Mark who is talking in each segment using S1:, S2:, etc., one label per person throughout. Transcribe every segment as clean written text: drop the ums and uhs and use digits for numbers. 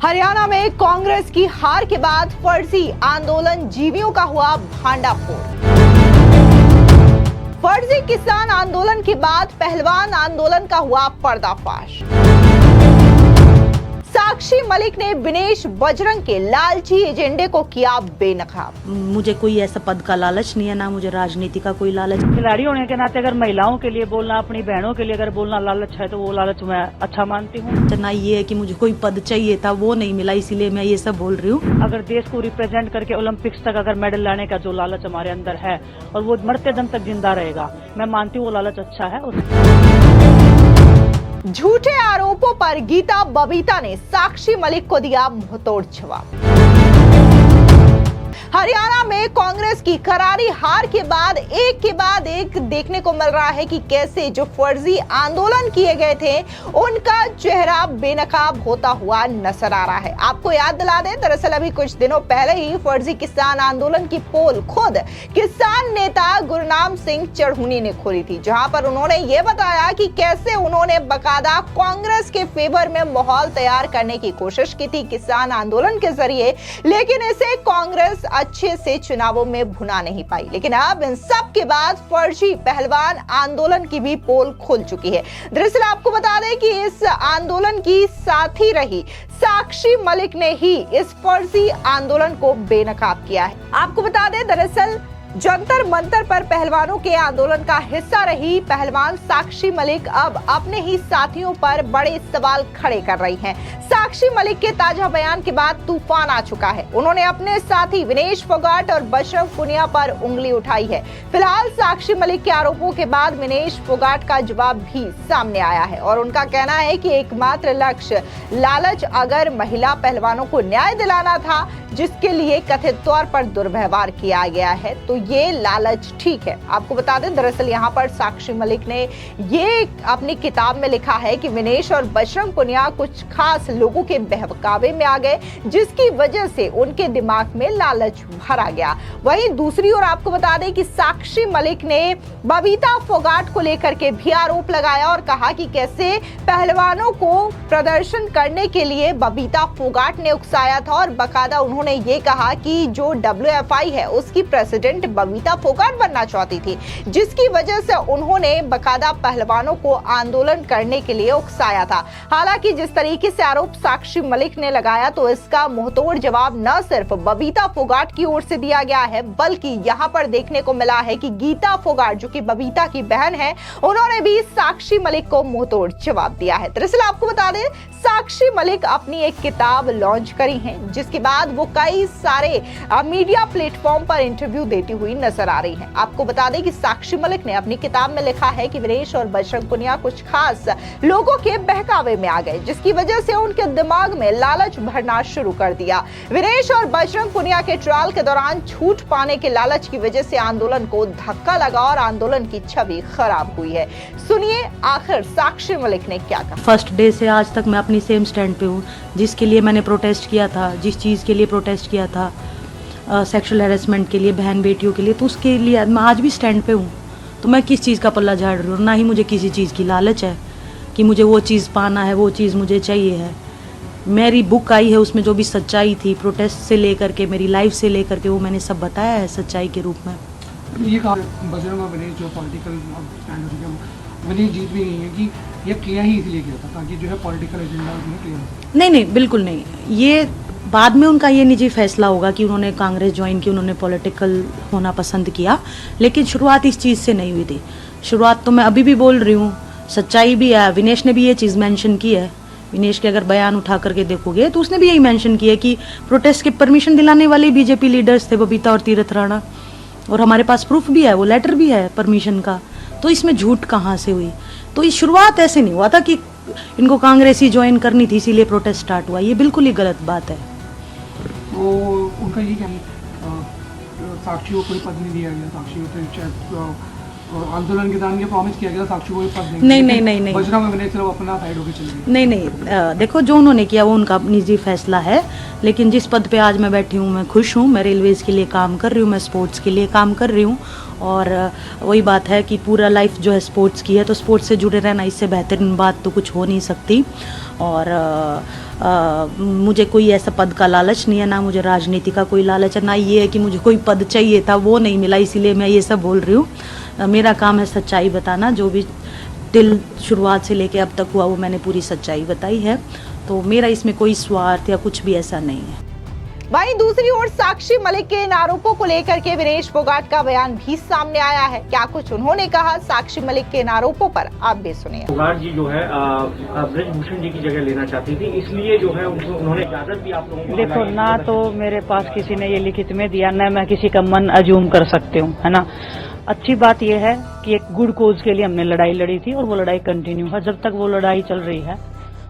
S1: हरियाणा में कांग्रेस की हार के बाद फर्जी आंदोलन जीवियों का हुआ भांडाफोड़। फर्जी किसान आंदोलन के बाद पहलवान आंदोलन का हुआ पर्दाफाश। साक्षी मलिक ने विनेश बजरंग के लालची एजेंडे को किया बेनकाब।
S2: मुझे कोई ऐसा पद का लालच नहीं है, ना मुझे राजनीति का कोई लालच।
S3: खिलाड़ी होने के नाते अगर महिलाओं के लिए बोलना, अपनी बहनों के लिए अगर बोलना लालच है तो वो लालच मैं अच्छा मानती हूँ।
S2: ना ये है कि मुझे कोई पद चाहिए था, वो नहीं मिला, इसीलिए मैं ये सब बोल रही हूँ।
S3: अगर देश को रिप्रेजेंट करके ओलंपिक्स तक अगर मेडल लाने का जो लालच हमारे अंदर है और वो मरते दम तक जिंदा रहेगा, मैं मानती हूँ वो लालच अच्छा है।
S1: झूठे आरोपों पर गीता बबीता ने साक्षी मलिक को दिया मुंहतोड़ जवाब। हरियाणा में कांग्रेस की करारी हार के बाद एक देखने को मिल रहा है कि कैसे जो फर्जी आंदोलन किए गए थे उनका चेहरा बेनकाब होता हुआ नजर आ रहा है। आपको याद दिला दें, दरअसल अभी कुछ दिनों पहले ही फर्जी किसान आंदोलन की पोल खुद किसान नेता गुरनाम सिंह चढ़ूनी ने खोली थी, जहां पर उन्होंने ये बताया कि कैसे उन्होंने बकायदा कांग्रेस के फेवर में माहौल तैयार करने की कोशिश की थी किसान आंदोलन के जरिए, लेकिन इसे कांग्रेस अच्छे से चुनावों में भुना नहीं पाई। लेकिन अब इन सब के बाद फर्जी पहलवान आंदोलन की भी पोल खुल चुकी है। दरअसल आपको बता दें कि इस आंदोलन की साथी रही साक्षी मलिक ने ही इस फर्जी आंदोलन को बेनकाब किया है। आपको बता दें, दरअसल जंतर मंतर पर पहलवानों के आंदोलन का हिस्सा रही पहलवान साक्षी मलिक अब अपने ही साथियों पर बड़े सवाल खड़े कर रही हैं। साक्षी मलिक के ताजा बयान के बाद तूफान आ चुका है। उन्होंने अपने साथी विनेश फोगाट और बजरंग पुनिया पर उंगली उठाई है। फिलहाल साक्षी मलिक के आरोपों के बाद विनेश फोगाट का जवाब भी सामने आया है और उनका कहना है कि एकमात्र लक्ष्य लालच, अगर महिला पहलवानों को न्याय दिलाना था जिसके लिए कथित तौर पर दुर्व्यवहार किया गया है, तो ये लालच ठीक है। आपको बता दें, दरअसल यहाँ पर साक्षी मलिक ने ये अपनी किताब में लिखा है कि विनेश और बजरंग पुनिया कुछ खास लोगों के बहकावे में आ गए, जिसकी वजह से उनके दिमाग में लालच भरा गया। वहीं दूसरी ओर आपको बता दें कि साक्षी मलिक ने बबीता फोगाट को लेकर के भी आरोप लगाया और कहा कि कैसे पहलवानों को प्रदर्शन करने के लिए बबीता फोगाट ने उकसाया था और बकायदा उन्होंने ये कहा कि जो WFI है उसकी प्रेसिडेंट बबीता फोगाट बनना चाहती थी, जिसकी वजह से उन्होंने बकायदा पहलवानों को आंदोलन करने के लिए उकसाया था। हालांकि जिस तरीके से आरोप साक्षी मलिक ने लगाया, तो इसका मुंहतोड़ जवाब न सिर्फ बबीता फोगाट की ओर से दिया गया है, बल्कि यहाँ पर देखने को मिला है कि गीता फोगाट, जो कि बबीता की बहन है, उन्होंने भी साक्षी मलिक को मुंहतोड़ जवाब दिया है। दरअसल आपको बता दें, साक्षी मलिक अपनी एक किताब लॉन्च करी है, जिसके बाद वो कई सारे मीडिया प्लेटफॉर्म पर इंटरव्यू देती हुई नजर आ रही हैं। आपको बता दें कि साक्षी मलिक ने अपनी किताब में लिखा है कि विनेश और बजरंग पुनिया कुछ खास लोगों के बहकावे में आ गए, जिसकी वजह से उनके दिमाग में लालच भरना शुरू कर दिया। विनेश और बजरंग पुनिया के ट्रायल के दौरान छूट पाने के लालच की वजह से आंदोलन को धक्का लगा और आंदोलन की छवि खराब हुई है। सुनिए आखिर साक्षी मलिक ने क्या कहा।
S2: फर्स्ट डे से आज तक मैं अपनी सेम स्टैंड पे हूँ, जिसके लिए मैंने प्रोटेस्ट किया था, जिस चीज़ के लिए प्रोटेस्ट किया था, सेक्सुअल हैरेसमेंट के लिए, बहन बेटियों के लिए, तो उसके लिए मैं आज भी स्टैंड पे हूँ। तो मैं किस चीज़ का पल्ला झाड़ रही हूँ? ना ही मुझे किसी चीज़ की लालच है कि मुझे वो चीज़ पाना है, वो चीज़ मुझे चाहिए है। मेरी बुक आई है, उसमें जो भी सच्चाई थी प्रोटेस्ट से लेकर के, मेरी लाइफ से लेकर के, वो मैंने सब बताया है सच्चाई के रूप में।
S4: ये कहा बजरंग और विनेश जो पॉलिटिकल स्टैंड विनेश जीत भी नहीं है कि ये किया ही इसलिए किया था ताकि जो है पॉलिटिकल एजेंडा उसमें क्लियर हो।
S2: नहीं, बिल्कुल नहीं। ये बाद में उनका ये निजी फैसला होगा कि उन्होंने कांग्रेस ज्वाइन की, उन्होंने पॉलिटिकल होना पसंद किया, लेकिन शुरुआत इस चीज़ से नहीं हुई थी। शुरुआत तो मैं अभी भी बोल रही हूँ, सच्चाई भी है। विनेश ने भी ये चीज़ मेंशन की है। विनेश के अगर बयान उठा करके देखोगे तो उसने भी यही मेंशन किया कि प्रोटेस्ट की परमिशन दिलाने वाले बीजेपी लीडर्स थे, बबीता और तीरथ राणा, और हमारे पास प्रूफ भी है, वो लेटर भी है परमिशन का। तो इसमें झूठ कहाँ से हुई? तो इस शुरुआत ऐसे नहीं हुआ था कि इनको कांग्रेस ही ज्वाइन करनी थी इसीलिए प्रोटेस्ट स्टार्ट हुआ। ये बिल्कुल ही गलत बात है।
S4: वो उनका ये कहना, साक्षी को कोई पद नहीं दिया गया, साक्षी को आंदोलन के दौरान ये प्रॉमिस किया गया साक्षी को पद नहीं। बजरंग और विनेश सिर्फ अपना साइड होकर चले गए।
S2: नहीं, देखो जो उन्होंने किया वो उनका निजी फैसला है, लेकिन जिस पद पे आज मैं बैठी हूँ मैं खुश हूँ। मैं रेलवेज़ के लिए काम कर रही हूँ, मैं स्पोर्ट्स के लिए काम कर रही हूँ, और वही बात है कि पूरा लाइफ जो है स्पोर्ट्स की है, तो स्पोर्ट्स से जुड़े रहना, इससे बेहतरीन बात तो कुछ हो नहीं सकती। और मुझे कोई ऐसा पद का लालच नहीं है, ना मुझे राजनीति का कोई लालच है, ना ये है कि मुझे कोई पद चाहिए था वो नहीं मिला, इसीलिए मैं ये सब बोल रही हूँ। मेरा काम है सच्चाई बताना, जो भी दिल शुरुआत से लेके अब तक हुआ वो मैंने पूरी सच्चाई बताई है, तो मेरा इसमें कोई स्वार्थ या कुछ भी ऐसा नहीं है।
S1: वहीं दूसरी ओर साक्षी मलिक के इन आरोपों को लेकर के विनेश फोगाट का बयान भी सामने आया है। क्या कुछ उन्होंने कहा साक्षी मलिक के इन आरोपों पर, आप भी सुनिए।
S5: फोगाट जी जो है ब्रजभूषण जी की जगह लेना चाहती थी, इसलिए जो है उन्होंने इजाजत भी आप लोगों को।
S3: देखो, ना तो मेरे पास किसी ने ये लिखित में दिया, न मैं किसी का मन अज्यूम कर सकती हूँ, है ना। अच्छी बात यह है कि एक गुड कोज के लिए हमने लड़ाई लड़ी थी और वो लड़ाई कंटिन्यू है। जब तक वो लड़ाई चल रही है,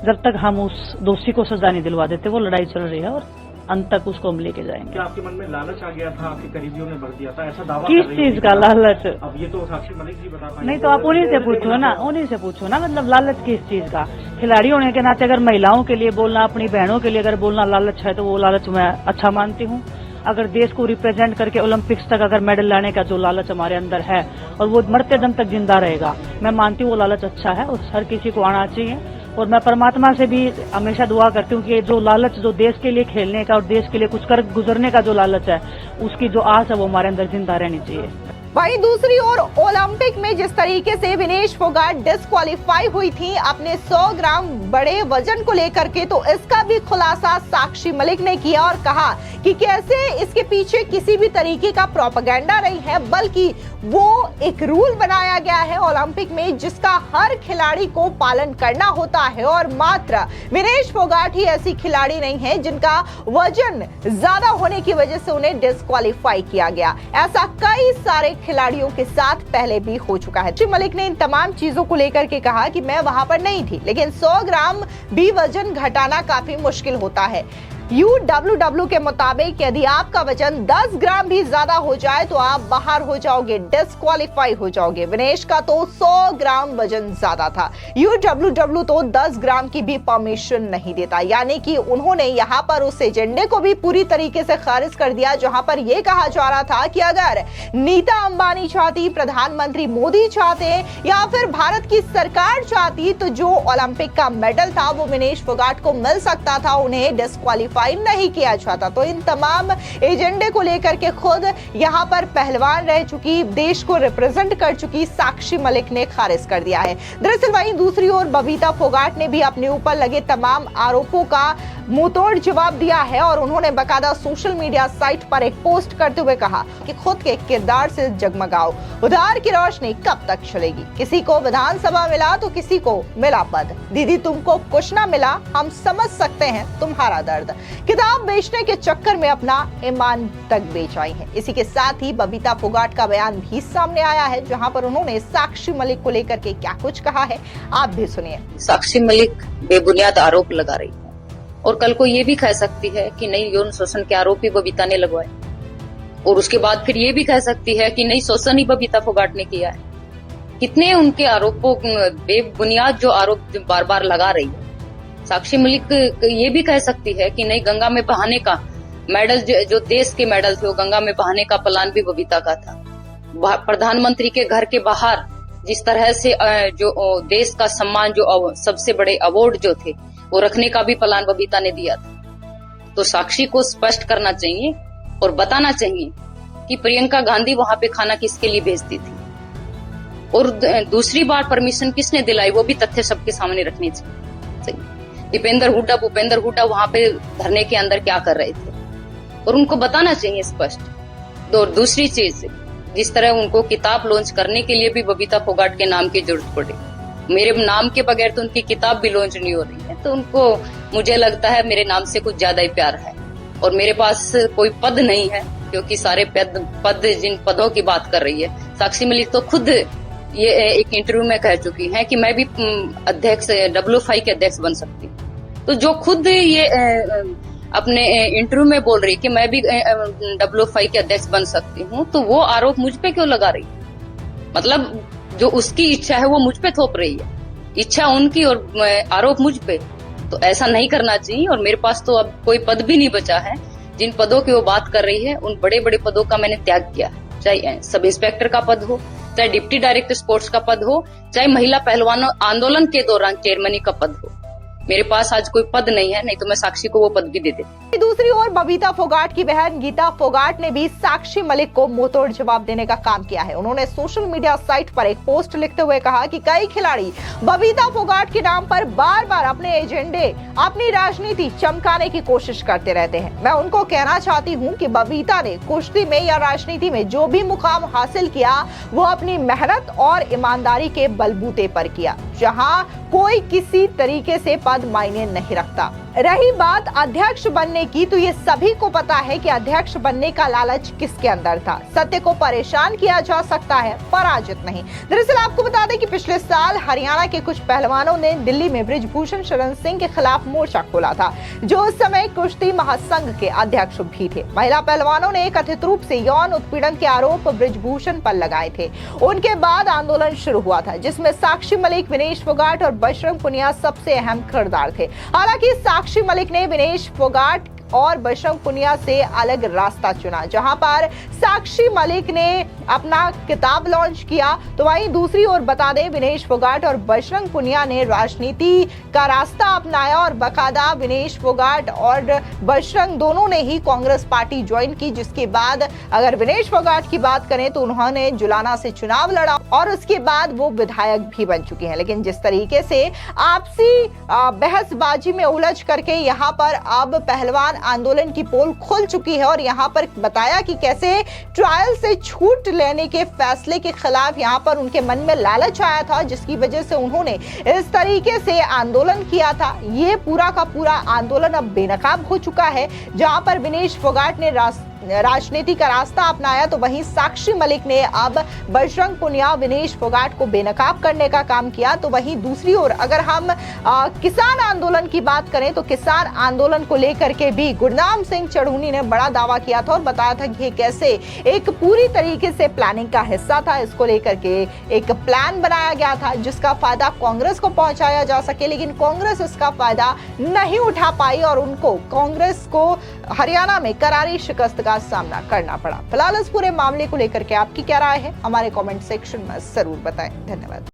S3: जब तक हम उस दोषी को सजा नहीं दिलवा देते, वो लड़ाई चल रही है और अंत तक उसको हम लेके जाएंगे।
S5: क्या आपके मन में लालच आ गया था, आपके करीबियों ने भर दिया था, ऐसा दावा
S3: किस चीज का लालच?
S5: अब ये तो साक्षी मलिक जी बता पाएंगे।
S3: नहीं तो आप उन्हीं से पूछो ना, उन्हीं से पूछो ना, मतलब लालच किस चीज का? खिलाड़ी होने के नाते अगर महिलाओं के लिए बोलना, अपनी बहनों के लिए अगर बोलना लालच है, तो वो लालच मैं अच्छा मानती हूँ। अगर देश को रिप्रेजेंट करके ओलंपिक्स तक अगर मेडल लाने का जो लालच हमारे अंदर है और वो मरते दम तक जिंदा रहेगा, मैं मानती हूँ वो लालच अच्छा है और हर किसी को आना चाहिए। और मैं परमात्मा से भी हमेशा दुआ करती हूँ कि जो लालच, जो देश के लिए खेलने का और देश के लिए कुछ कर गुजरने का जो लालच है, उसकी जो आस है वो हमारे अंदर जिंदा रहनी चाहिए।
S1: वहीं दूसरी ओर ओलंपिक में जिस तरीके से विनेश फोगाट डिस्क्वालीफाई हुई थी अपने 100 ग्राम बड़े वजन को लेकर के, तो इसका भी खुलासा साक्षी मलिक ने किया और कहा कि कैसे इसके पीछे किसी भी तरीके का प्रोपेगेंडा नहीं है, बल्कि वो एक रूल बनाया गया है ओलंपिक में जिसका हर खिलाड़ी को पालन करना होता है और मात्र विनेश फोगाट ही ऐसी खिलाड़ी नहीं है जिनका वजन ज्यादा होने की वजह से उन्हें डिस्क्वालीफाई किया गया। ऐसा कई सारे खिलाड़ियों के साथ पहले भी हो चुका है। श्री मलिक ने इन तमाम चीजों को लेकर के कहा कि मैं वहां पर नहीं थी, लेकिन 100 ग्राम भी वजन घटाना काफी मुश्किल होता है। UWW के मुताबिक यदि आपका वजन 10 ग्राम भी ज्यादा हो जाए तो आप बाहर हो जाओगे, डिस्क्वालीफाई हो जाओगे। विनेश का तो 100 ग्राम वजन ज्यादा था। UWW तो 10 ग्राम की भी परमिशन नहीं देता, यानी कि उन्होंने यहाँ पर उस एजेंडे को भी पूरी तरीके से खारिज कर दिया जहां पर यह कहा जा रहा था कि अगर नीता अंबानी चाहती, प्रधानमंत्री मोदी चाहते या फिर भारत की सरकार चाहती तो जो ओलंपिक का मेडल था वो विनेश फोगाट को मिल सकता था, उन्हें डिस्क्वालीफाई नहीं किया जाता। तो इन तमाम एजेंडे को लेकर के खुद यहां पर पहलवान रह चुकी, देश को रिप्रेजेंट कर चुकी साक्षी मलिक ने खारिज कर दिया है। दरअसल वहीं दूसरी ओर बबीता फोगाट ने भी अपने ऊपर लगे तमाम आरोपों का मुंहतोड़ जवाब दिया है और उन्होंने बकायदा सोशल मीडिया साइट पर एक पोस्ट करते हुए कहा कि खुद के किरदार से जगमगाओ, उधार की रोशनी कब तक चलेगी? किसी को विधानसभा मिला तो किसी को मिला पद। दीदी तुमको कुछ ना मिला, हम समझ सकते हैं तुम्हारा दर्द। किताब बेचने के चक्कर में अपना ईमान तक बेच आई है। इसी के साथ ही बबीता फोगाट का बयान भी सामने आया है जहां पर उन्होंने साक्षी मलिक को लेकर के क्या कुछ कहा है, आप भी सुनिए।
S6: साक्षी मलिक बेबुनियाद आरोप लगा रही है और कल को ये भी कह सकती है कि नहीं, यौन शोषण के आरोप ही बबीता ने लगवाए, और उसके बाद फिर ये भी कह सकती है कि नहीं, शोषण ही बबीता फोगाट ने किया है। कितने उनके आरोपों, बेबुनियाद जो आरोप बार बार लगा रही है। साक्षी मलिक ये भी कह सकती है कि नहीं, गंगा में बहाने का मेडल, जो देश के मेडल थे वो गंगा में बहाने का प्लान भी बबीता का था। प्रधानमंत्री के घर के बाहर जिस तरह से जो देश का सम्मान, जो सबसे बड़े अवार्ड जो थे वो रखने का भी प्लान बबीता ने दिया था। तो साक्षी को स्पष्ट करना चाहिए और बताना चाहिए कि प्रियंका गांधी वहां पे खाना किसके लिए भेजती थी और दूसरी बार परमिशन किसने दिलाई, वो भी तथ्य सबके सामने रखने चाहिए। भूपेंद्र हुड्डा वहां पे धरने के अंदर क्या कर रहे थे और उनको बताना चाहिए स्पष्ट। और दूसरी चीज, जिस तरह उनको किताब लॉन्च करने के लिए भी बबीता फोगाट के नाम की जरूरत पड़ी, मेरे नाम के बगैर तो उनकी किताब भी लॉन्च नहीं हो रही है। तो उनको, मुझे लगता है मेरे नाम से कुछ ज्यादा ही प्यार है और मेरे पास कोई पद नहीं है, क्योंकि सारे पद जिन पदों की बात कर रही है साक्षी मलिक तो खुद ये एक इंटरव्यू में कह चुकी हैं कि मैं भी अध्यक्ष, WFI के अध्यक्ष बन सकती हूँ। तो जो खुद ये अपने इंटरव्यू में बोल रही कि मैं भी WFI के अध्यक्ष बन सकती हूँ, तो वो आरोप मुझ पे क्यों लगा रही? मतलब जो उसकी इच्छा है वो मुझ पे थोप रही है, इच्छा उनकी और आरोप मुझ पे। तो ऐसा नहीं करना चाहिए। और मेरे पास तो अब कोई पद भी नहीं बचा है। जिन पदों की वो बात कर रही है उन बड़े बड़े पदों का मैंने त्याग किया है, चाहे सब इंस्पेक्टर का पद हो, चाहे डिप्टी डायरेक्टर स्पोर्ट्स का पद हो, चाहे महिला पहलवानों आंदोलन के दौरान चेयरमैनी का पद हो। मेरे पास आज कोई पद नहीं है, नहीं तो मैं साक्षी को वो पद भी दे देती।
S1: दूसरी ओर बबीता फोगाट की बहन गीता फोगाट ने भी साक्षी मलिक को मुंहतोड़ जवाब देने का काम किया है। उन्होंने सोशल मीडिया साइट पर एक पोस्ट लिखते हुए कहा कि कई खिलाड़ी बबीता फोगाट के नाम पर बार बार अपने एजेंडे, अपनी राजनीति चमकाने की कोशिश करते रहते हैं। मैं उनको कहना चाहती हूं कि बबीता ने कुश्ती में या राजनीति में जो भी मुकाम हासिल किया वो अपनी मेहनत और ईमानदारी के बलबूते पर किया, जहां कोई किसी तरीके से पद मायने नहीं रखता। रही बात अध्यक्ष बनने की, तो ये सभी को पता है कि अध्यक्ष बनने का लालच किसके अंदर था। सत्य को परेशान किया जा सकता है, पराजित नहीं। दरअसल आपको बता दें कि पिछले साल हरियाणा के कुछ पहलवानों ने दिल्ली में बृजभूषण शरण सिंह के खिलाफ मोर्चा खोला था, जो उस समय कुश्ती महासंघ के अध्यक्ष भी थे। महिला पहलवानों ने कथित रूप से यौन उत्पीड़न के आरोप बृजभूषण पर लगाए थे। उनके बाद आंदोलन शुरू हुआ था, जिसमें साक्षी मलिक, विनेश फोगाट और बजरंग पुनिया सबसे अहम किरदार थे। हालांकि साक्षी मलिक ने विनेश फोगाट और बजरंग पुनिया से अलग रास्ता चुना। जहां पर साक्षी मलिक ने अपना किताब लॉन्च किया, तो वहीं दूसरी ओर बता दें विनेश फोगाट और बजरंग पुनिया ने राजनीति का रास्ता अपनाया और बकायदा विनेश फोगाट और बजरंग दोनों ने ही कांग्रेस पार्टी ज्वाइन की। जिसके बाद अगर विनेश फोगाट की बात करें तो उन्होंने जुलाना से चुनाव लड़ा और उसके बाद वो विधायक भी बन चुके हैं। लेकिन जिस तरीके से आपसी बहसबाजी में उलझ करके यहाँ पर अब पहलवान आंदोलन की पोल खुल चुकी है और यहाँ पर बताया कि कैसे ट्रायल से छूट लेने के फैसले के खिलाफ यहाँ पर उनके मन में लालच आया था, जिसकी वजह से उन्होंने इस तरीके से आंदोलन किया था। ये पूरा का पूरा आंदोलन अब बेनकाब हो चुका है। जहां पर विनेश फोगाट ने राजनीति का रास्ता अपनाया, तो वहीं साक्षी मलिक ने अब बजरंग पुनिया, विनेश फोगाट को बेनकाब करने का काम किया। तो वहीं दूसरी ओर अगर हम किसान आंदोलन की बात करें, तो किसान आंदोलन को लेकर के भी गुरनाम सिंह चढ़ूनी ने बड़ा दावा किया था और बताया था कि कैसे एक पूरी तरीके से प्लानिंग का हिस्सा था। इसको लेकर के एक प्लान बनाया गया था जिसका फायदा कांग्रेस को पहुंचाया जा सके, लेकिन कांग्रेस इसका फायदा नहीं उठा पाई और उनको कांग्रेस को हरियाणा में करारी शिकस्त का सामना करना पड़ा। फिलहाल इस पूरे मामले को लेकर के आपकी क्या राय है, हमारे कमेंट सेक्शन में जरूर बताएं। धन्यवाद।